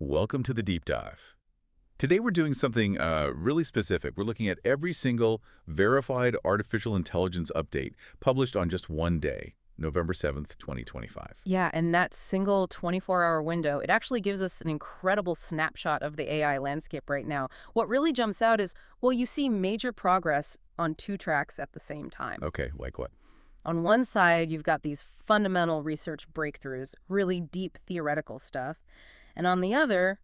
Welcome to the deep dive. Today we're doing something really specific. We're looking at every single verified artificial intelligence update published on just one day, November 7th, 2025. Yeah, and that single 24-hour window, it actually gives us an incredible snapshot of the AI landscape right now. What really jumps out is, well, you see major progress on two tracks at the same time. Okay, like what? On one side, you've got these fundamental research breakthroughs, really deep theoretical stuff. And on the other,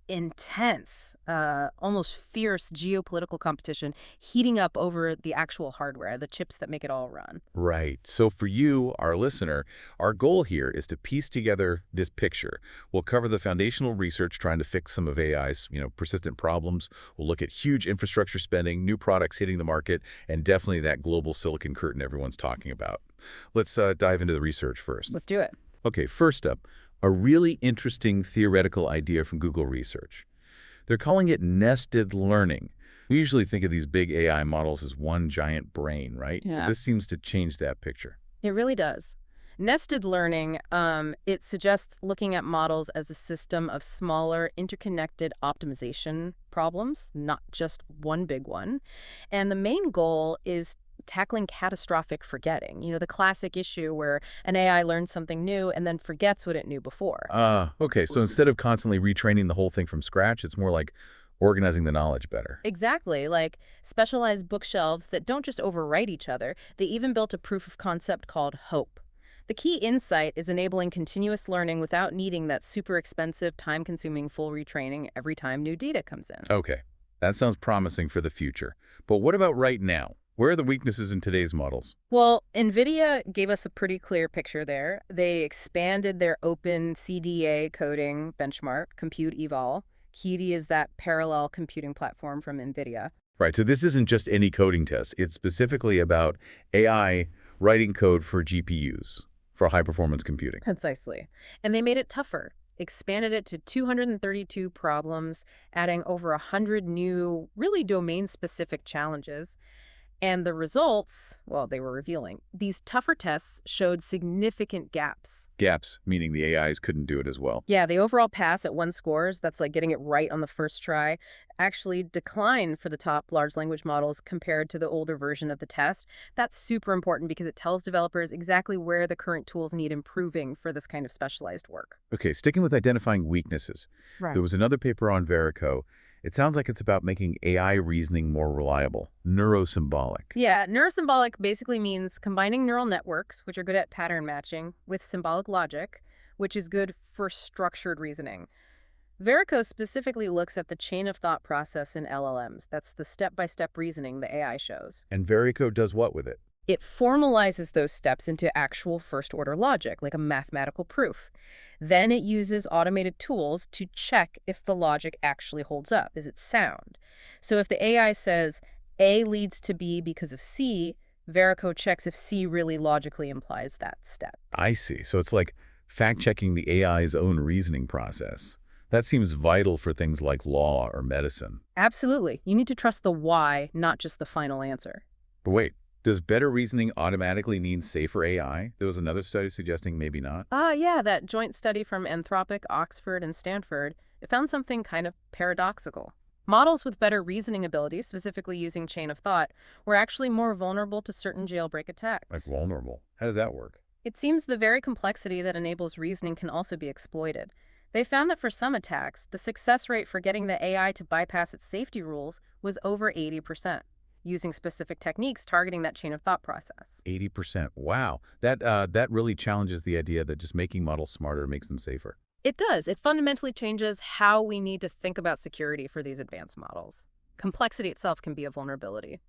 intense, almost fierce geopolitical competition heating up over the actual hardware, the chips that make it all run. Right. So for you, our listener, our goal here is to piece together this picture. We'll cover the foundational research trying to fix some of AI's, persistent problems. We'll look at huge infrastructure spending, new products hitting the market, and definitely that global silicon curtain everyone's talking about. Let's dive into the research first. Let's do it. Okay, first up, a really interesting theoretical idea from Google Research. They're calling it nested learning. We usually think of these big AI models as one giant brain, right? Yeah. This seems to change that picture. It really does. Nested learning, it suggests looking at models as a system of smaller, interconnected optimization problems, not just one big one. And the main goal is tackling catastrophic forgetting. The classic issue where an AI learns something new and then forgets what it knew before. Okay, so instead of constantly retraining the whole thing from scratch, it's more like organizing the knowledge better. Exactly, like specialized bookshelves that don't just overwrite each other. They even built a proof of concept called HOPE. The key insight is enabling continuous learning without needing that super expensive, time-consuming full retraining every time new data comes in. Okay, that sounds promising for the future. But what about right now? Where are the weaknesses in today's models? Well, Nvidia gave us a pretty clear picture there. They expanded their open CDA coding benchmark, Compute Eval. Key is that parallel computing platform from Nvidia. Right, so this isn't just any coding test. It's specifically about AI writing code for GPUs, for high-performance computing. Precisely. And they made it tougher, expanded it to 232 problems, adding over 100 new, really domain-specific challenges. And the results, well, they were revealing. These tougher tests showed significant gaps. Gaps, meaning the AIs couldn't do it as well. Yeah, the overall pass at 1 scores, that's like getting it right on the first try, actually declined for the top large language models compared to the older version of the test. That's super important because it tells developers exactly where the current tools need improving for this kind of specialized work. Okay, sticking with identifying weaknesses. Right. There was another paper on Verico. It sounds like it's about making AI reasoning more reliable, neurosymbolic. Yeah, neurosymbolic basically means combining neural networks, which are good at pattern matching, with symbolic logic, which is good for structured reasoning. Verico specifically looks at the chain-of-thought process in LLMs. That's the step-by-step reasoning the AI shows. And Verico does what with it? It formalizes those steps into actual first-order logic, like a mathematical proof. Then it uses automated tools to check if the logic actually holds up. Is it sound? So if the AI says A leads to B because of C, Verico checks if C really logically implies that step. I see. So it's like fact-checking the AI's own reasoning process. That seems vital for things like law or medicine. Absolutely. You need to trust the why, not just the final answer. But wait, does better reasoning automatically mean safer AI? There was another study suggesting maybe not. Yeah, that joint study from Anthropic, Oxford, and Stanford, it found something kind of paradoxical. Models with better reasoning abilities, specifically using chain-of-thought, were actually more vulnerable to certain jailbreak attacks. Like vulnerable. How does that work? It seems the very complexity that enables reasoning can also be exploited. They found that for some attacks, the success rate for getting the AI to bypass its safety rules was over 80%. Using specific techniques targeting that chain-of-thought process. 80%. Wow. That really challenges the idea that just making models smarter makes them safer. It does. It fundamentally changes how we need to think about security for these advanced models. Complexity itself can be a vulnerability.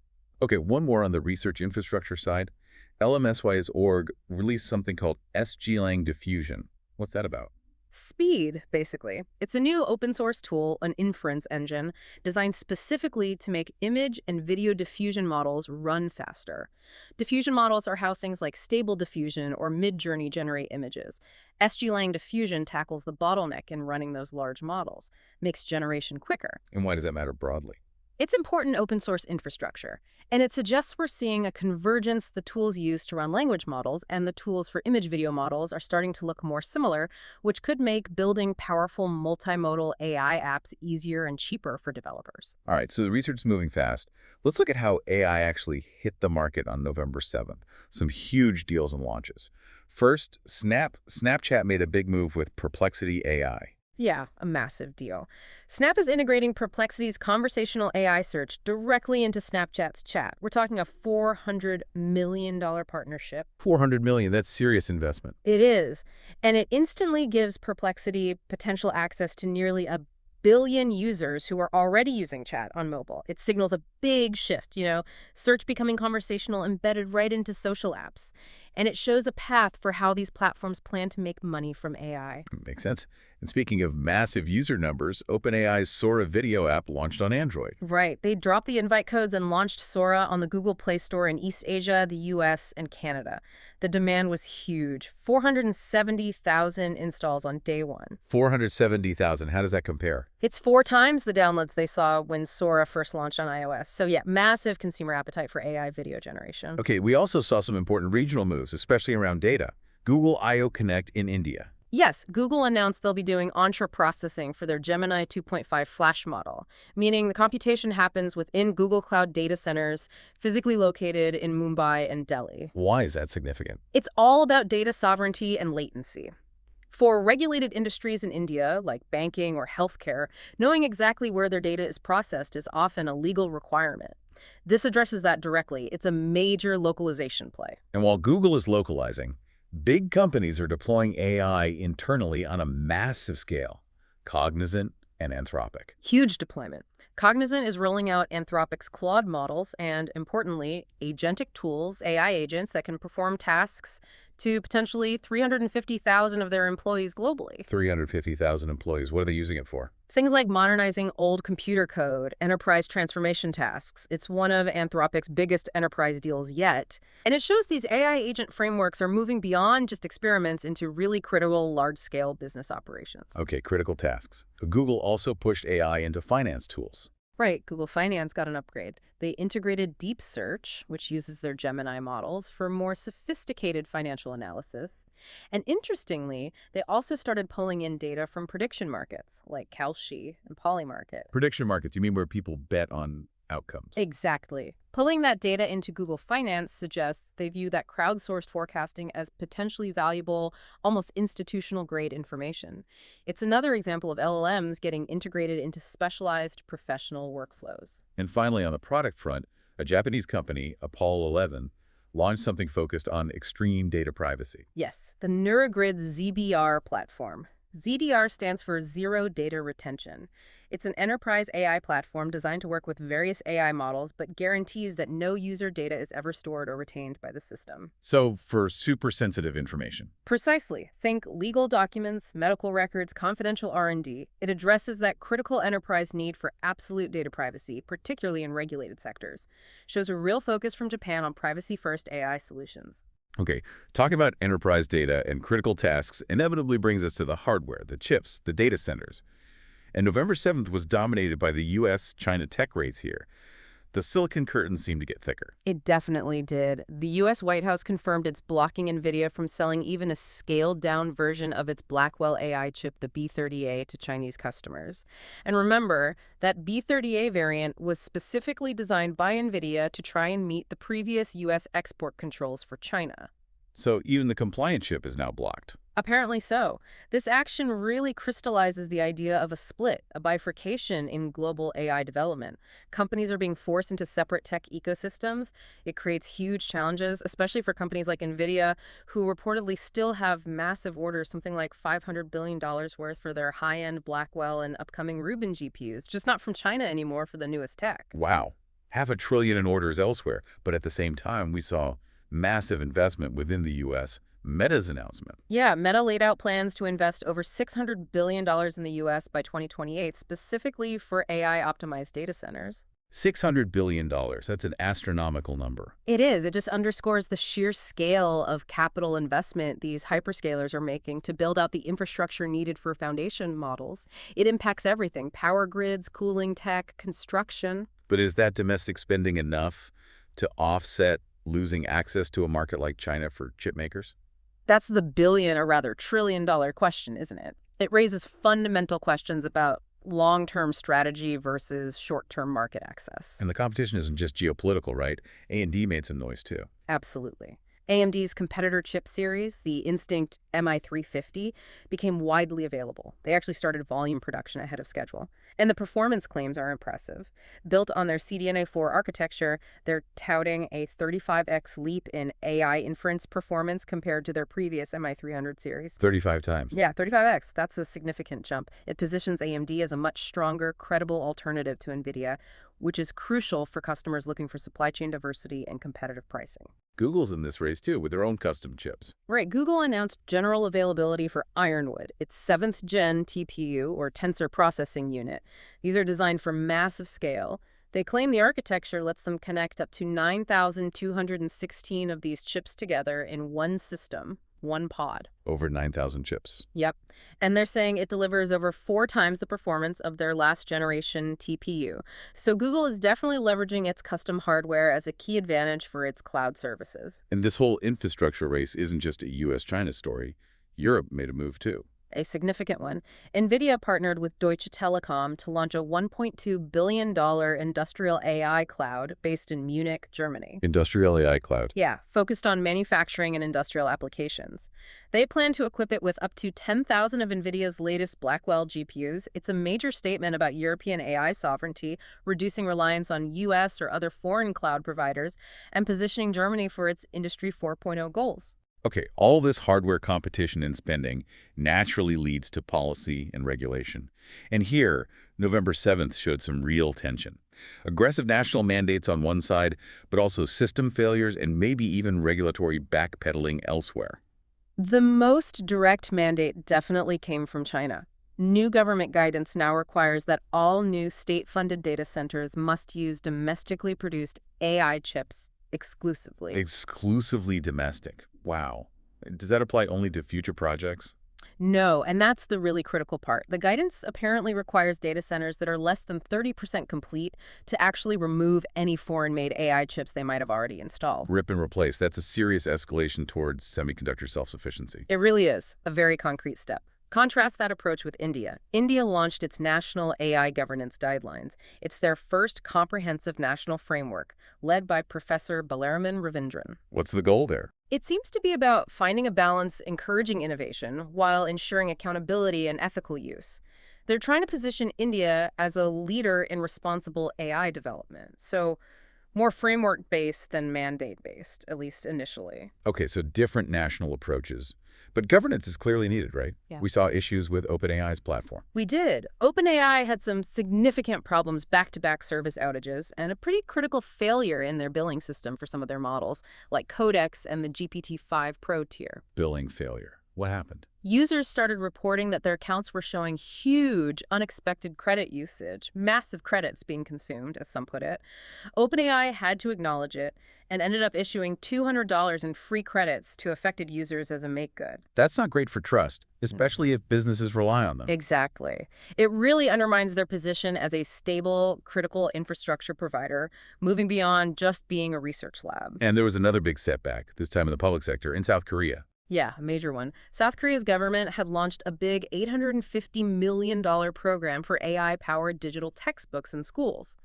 Okay, one more on the research infrastructure side. LMSY's org released something called SGLang Diffusion. What's that about? Speed, basically. It's a new open source tool, an inference engine, designed specifically to make image and video diffusion models run faster. Diffusion models are how things like Stable Diffusion or Midjourney generate images. SGLang Diffusion tackles the bottleneck in running those large models, makes generation quicker. And why does that matter broadly? It's important open source infrastructure, and it suggests we're seeing a convergence. The tools used to run language models and the tools for image video models are starting to look more similar, which could make building powerful multimodal AI apps easier and cheaper for developers. All right, so the research is moving fast. Let's look at how AI actually hit the market on November 7th. Some huge deals and launches. First, Snapchat made a big move with Perplexity AI. Yeah, a massive deal. Snap is integrating Perplexity's conversational AI search directly into Snapchat's chat. We're talking a $400 million partnership. 400 million, that's serious investment. It is. And it instantly gives Perplexity potential access to nearly a billion users who are already using chat on mobile. It signals a big shift, search becoming conversational embedded right into social apps. And it shows a path for how these platforms plan to make money from AI. Makes sense. And speaking of massive user numbers, OpenAI's Sora video app launched on Android. Right. They dropped the invite codes and launched Sora on the Google Play Store in East Asia, the US, and Canada. The demand was huge. 470,000 installs on day one. 470,000. How does that compare? It's 4 times the downloads they saw when Sora first launched on iOS. So yeah, massive consumer appetite for AI video generation. Okay, we also saw some important regional moves, especially around data. Google I/O Connect in India. Yes, Google announced they'll be doing onshore processing for their Gemini 2.5 Flash model, meaning the computation happens within Google Cloud data centers physically located in Mumbai and Delhi. Why is that significant? It's all about data sovereignty and latency. For regulated industries in India, like banking or healthcare, knowing exactly where their data is processed is often a legal requirement. This addresses that directly. It's a major localization play. And while Google is localizing, big companies are deploying AI internally on a massive scale. Cognizant and Anthropic. Huge deployment. Cognizant is rolling out Anthropic's Claude models and, importantly, agentic tools, AI agents that can perform tasks to potentially 350,000 of their employees globally. 350,000 employees. What are they using it for? Things like modernizing old computer code, enterprise transformation tasks. It's one of Anthropic's biggest enterprise deals yet. And it shows these AI agent frameworks are moving beyond just experiments into really critical, large-scale business operations. Okay, critical tasks. Google also pushed AI into finance tools. Right, Google Finance got an upgrade. They integrated Deep Search, which uses their Gemini models, for more sophisticated financial analysis. And interestingly, they also started pulling in data from prediction markets, like Kalshi and Polymarket. Prediction markets, you mean where people bet on outcomes? Exactly. Pulling that data into Google Finance suggests they view that crowdsourced forecasting as potentially valuable, almost institutional-grade information. It's another example of LLMs getting integrated into specialized professional workflows. And finally, on the product front, a Japanese company, Apollo 11, launched something focused on extreme data privacy. Yes, the NeuroGrid ZBR platform. ZDR stands for Zero Data Retention. It's an enterprise AI platform designed to work with various AI models, but guarantees that no user data is ever stored or retained by the system. So for super sensitive information. Precisely. Think legal documents, medical records, confidential R&D. It addresses that critical enterprise need for absolute data privacy, particularly in regulated sectors. Shows a real focus from Japan on privacy-first AI solutions. Okay, talking about enterprise data and critical tasks inevitably brings us to the hardware, the chips, the data centers. And November 7th was dominated by the U.S.-China tech race here. The silicon curtain seemed to get thicker. It definitely did. The U.S. White House confirmed it's blocking Nvidia from selling even a scaled-down version of its Blackwell AI chip, the B30A, to Chinese customers. And remember, that B30A variant was specifically designed by Nvidia to try and meet the previous U.S. export controls for China. So even the compliant chip is now blocked. Apparently so. This action really crystallizes the idea of a split, a bifurcation in global AI development. Companies are being forced into separate tech ecosystems. It creates huge challenges, especially for companies like Nvidia, who reportedly still have massive orders, something like $500 billion worth for their high-end Blackwell and upcoming Rubin GPUs, just not from China anymore for the newest tech. Wow. $500 billion in orders elsewhere. But at the same time, we saw massive investment within the U.S., Meta's announcement. Yeah, Meta laid out plans to invest over $600 billion in the U.S. by 2028, specifically for AI-optimized data centers. $600 billion. That's an astronomical number. It is. It just underscores the sheer scale of capital investment these hyperscalers are making to build out the infrastructure needed for foundation models. It impacts everything: power grids, cooling tech, construction. But is that domestic spending enough to offset losing access to a market like China for chip makers? That's the billion, or rather trillion-dollar question, isn't it? It raises fundamental questions about long-term strategy versus short-term market access. And the competition isn't just geopolitical, right? A&D made some noise too. Absolutely. AMD's competitor chip series, the Instinct MI350, became widely available. They actually started volume production ahead of schedule. And the performance claims are impressive. Built on their CDNA4 architecture, they're touting a 35x leap in AI inference performance compared to their previous MI300 series. 35 times. Yeah, 35x. That's a significant jump. It positions AMD as a much stronger, credible alternative to Nvidia, which is crucial for customers looking for supply chain diversity and competitive pricing. Google's in this race too, with their own custom chips. Right, Google announced general availability for Ironwood, its 7th gen TPU, or tensor processing unit. These are designed for massive scale. They claim the architecture lets them connect up to 9,216 of these chips together in one system, one pod. Over 9,000 chips. Yep. And they're saying it delivers over 4 times the performance of their last generation TPU. So Google is definitely leveraging its custom hardware as a key advantage for its cloud services. And this whole infrastructure race isn't just a US-China story. Europe made a move too. A significant one. Nvidia partnered with Deutsche Telekom to launch a $1.2 billion industrial AI cloud based in Munich, Germany. Industrial AI cloud. Yeah, focused on manufacturing and industrial applications. They plan to equip it with up to 10,000 of Nvidia's latest Blackwell GPUs. It's a major statement about European AI sovereignty, reducing reliance on US or other foreign cloud providers, and positioning Germany for its Industry 4.0 goals. Okay, all this hardware competition and spending naturally leads to policy and regulation. And here, November 7th showed some real tension. Aggressive national mandates on one side, but also system failures and maybe even regulatory backpedaling elsewhere. The most direct mandate definitely came from China. New government guidance now requires that all new state-funded data centers must use domestically produced AI chips exclusively. Exclusively domestic. Wow. Does that apply only to future projects? No, and that's the really critical part. The guidance apparently requires data centers that are less than 30% complete to actually remove any foreign-made AI chips they might have already installed. Rip and replace. That's a serious escalation towards semiconductor self-sufficiency. It really is a very concrete step. Contrast that approach with India. India launched its national AI governance guidelines. It's their first comprehensive national framework, led by Professor Balaraman Ravindran. What's the goal there? It seems to be about finding a balance, encouraging innovation, while ensuring accountability and ethical use. They're trying to position India as a leader in responsible AI development, so more framework-based than mandate-based, at least initially. Okay, so different national approaches. But governance is clearly needed, right? Yeah. We saw issues with OpenAI's platform. We did. OpenAI had some significant problems, back-to-back service outages, and a pretty critical failure in their billing system for some of their models, like Codex and the GPT-5 Pro tier. Billing failure. What happened? Users started reporting that their accounts were showing huge, unexpected credit usage, massive credits being consumed, as some put it. OpenAI had to acknowledge it and ended up issuing $200 in free credits to affected users as a make-good. That's not great for trust, especially if businesses rely on them. Exactly. It really undermines their position as a stable, critical infrastructure provider, moving beyond just being a research lab. And there was another big setback, this time in the public sector, in South Korea. Yeah, a major one. South Korea's government had launched a big $850 million program for AI-powered digital textbooks in schools.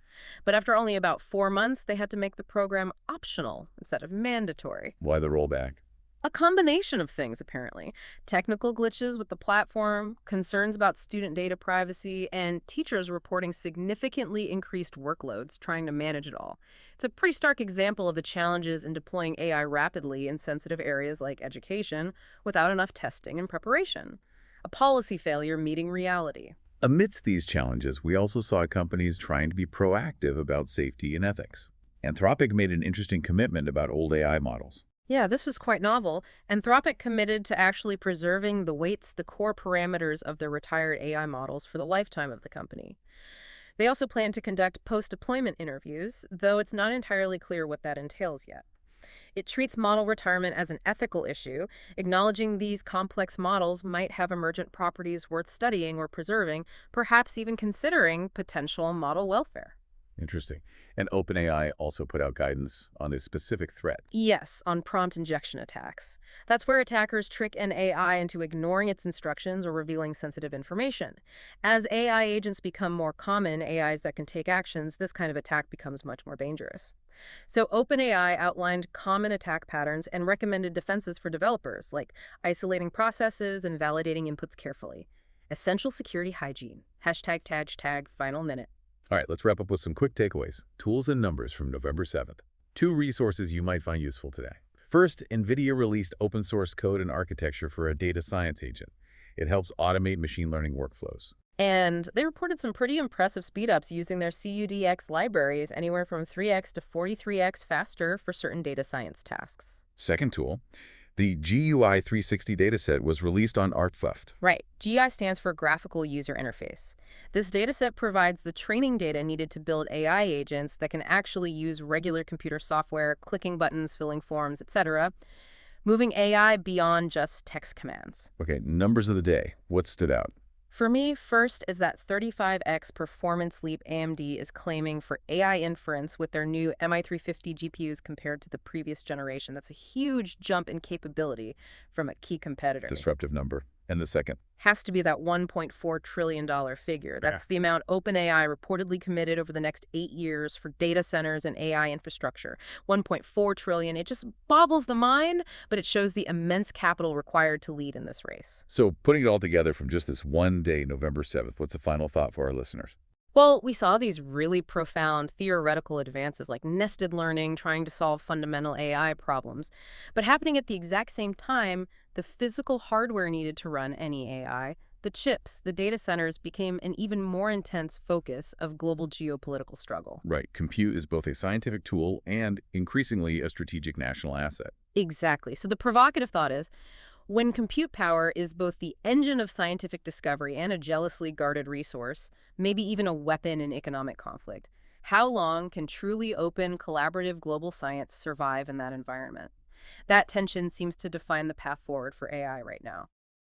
But after only about 4 months, they had to make the program optional instead of mandatory. Why the rollback? A combination of things, apparently. Technical glitches with the platform, concerns about student data privacy, and teachers reporting significantly increased workloads trying to manage it all. It's a pretty stark example of the challenges in deploying AI rapidly in sensitive areas like education without enough testing and preparation. A policy failure meeting reality. Amidst these challenges, we also saw companies trying to be proactive about safety and ethics. Anthropic made an interesting commitment about old AI models. Yeah, this was quite novel. Anthropic committed to actually preserving the weights, the core parameters of their retired AI models for the lifetime of the company. They also plan to conduct post-deployment interviews, though it's not entirely clear what that entails yet. It treats model retirement as an ethical issue, acknowledging these complex models might have emergent properties worth studying or preserving, perhaps even considering potential model welfare. Interesting. And OpenAI also put out guidance on a specific threat. Yes, on prompt injection attacks. That's where attackers trick an AI into ignoring its instructions or revealing sensitive information. As AI agents become more common, AIs that can take actions, this kind of attack becomes much more dangerous. So OpenAI outlined common attack patterns and recommended defenses for developers, like isolating processes and validating inputs carefully. Essential security hygiene. #tag final minute. All right, let's wrap up with some quick takeaways. Tools and numbers from November 7th. Two resources you might find useful today. First, Nvidia released open source code and architecture for a data science agent. It helps automate machine learning workflows. And they reported some pretty impressive speedups using their CUDX libraries, anywhere from 3x to 43x faster for certain data science tasks. Second tool, the GUI 360 dataset was released on Artfuft. Right. GI stands for Graphical User Interface. This dataset provides the training data needed to build AI agents that can actually use regular computer software, clicking buttons, filling forms, etc., moving AI beyond just text commands. Okay, numbers of the day. What stood out? For me, first is that 35x performance leap AMD is claiming for AI inference with their new MI350 GPUs compared to the previous generation. That's a huge jump in capability from a key competitor. Disruptive number. And the second? Has to be that $1.4 trillion figure. That's the amount OpenAI reportedly committed over the next 8 years for data centers and AI infrastructure. $1.4 trillion. It just bogles the mind, but it shows the immense capital required to lead in this race. So putting it all together from just this one day, November 7th, what's the final thought for our listeners? Well, we saw these really profound theoretical advances like nested learning, trying to solve fundamental AI problems. But happening at the exact same time, the physical hardware needed to run any AI, the chips, the data centers, became an even more intense focus of global geopolitical struggle. Right. Compute is both a scientific tool and increasingly a strategic national asset. Exactly. So the provocative thought is, when compute power is both the engine of scientific discovery and a jealously guarded resource, maybe even a weapon in economic conflict, how long can truly open, collaborative global science survive in that environment? That tension seems to define the path forward for AI right now.